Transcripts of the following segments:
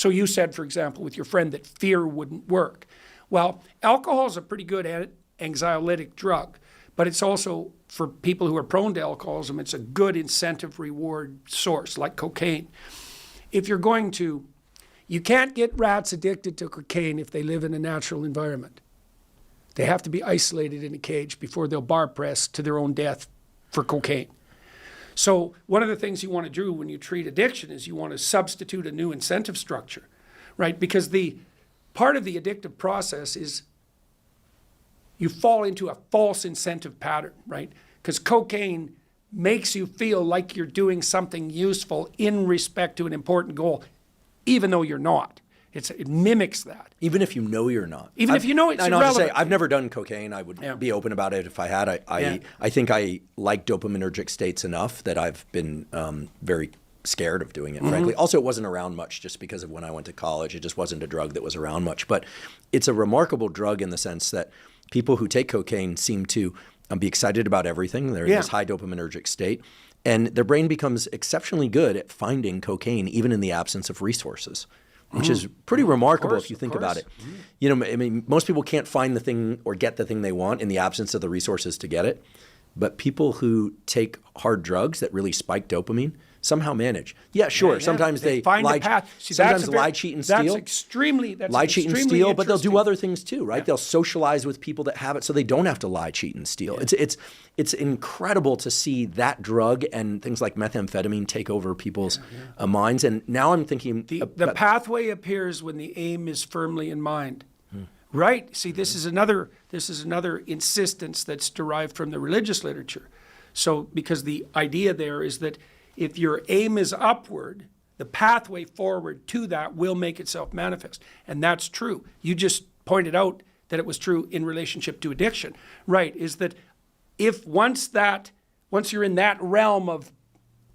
So you said, for example, with your friend that fear wouldn't work. Well, alcohol is a pretty good anxiolytic drug, but it's also, for people who are prone to alcoholism, it's a good incentive reward source, like cocaine. If you're going to, you can't get rats addicted to cocaine if they live in a natural environment. They have to be isolated in a cage before they'll bar press to their own death for cocaine. So one of the things you want to do when you treat addiction is you want to substitute a new incentive structure, right? Because the part of the addictive process is you fall into a false incentive pattern, right? Because cocaine makes you feel like you're doing something useful in respect to an important goal, even though you're not. It mimics that. Even if you know you're not. Even if you know it's irrelevant. Say, I've never done cocaine. I would be open about it if I had. I think I like dopaminergic states enough that I've been very scared of doing it, frankly. Also, it wasn't around much just because of when I went to college. It just wasn't a drug that was around much. But it's a remarkable drug in the sense that people who take cocaine seem to be excited about everything. They're in this high dopaminergic state. And their brain becomes exceptionally good at finding cocaine even in the absence of resources, which is pretty remarkable if you think about it. You know, I mean, most people can't find the thing or get the thing they want in the absence of the resources to get it. But people who take hard drugs that really spike dopamine somehow manage. Yeah, sure. Sometimes they find lie, a path. See, sometimes lie, cheat, and steal. Lie, cheat, and steal, but they'll do other things too, right? They'll socialize with people that have it so they don't have to lie, cheat, and steal. It's incredible to see that drug and things like methamphetamine take over people's minds. And now I'm thinking... The pathway appears when the aim is firmly in mind. Right? See, this is another insistence that's derived from the religious literature. So, because the idea there is that if your aim is upward, the pathway forward to that will make itself manifest. And that's true. You just pointed out that it was true in relationship to addiction. Right, is that if once you're in that realm of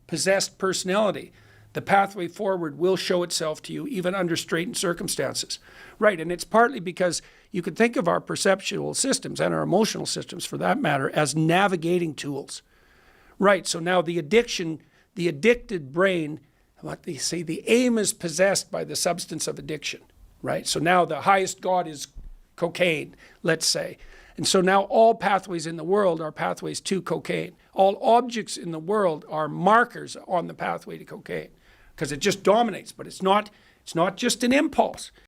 possessed personality, the pathway forward will show itself to you even under straitened circumstances. Right, and it's partly because you could think of our perceptual systems and our emotional systems, for that matter, as navigating tools. Right, so now the addicted brain, what they say, the aim is possessed by the substance of addiction, right? So now the highest god is cocaine, let's say. And so now all pathways in the world are pathways to cocaine. All objects in the world are markers on the pathway to cocaine, because it just dominates. But it's not just an impulse.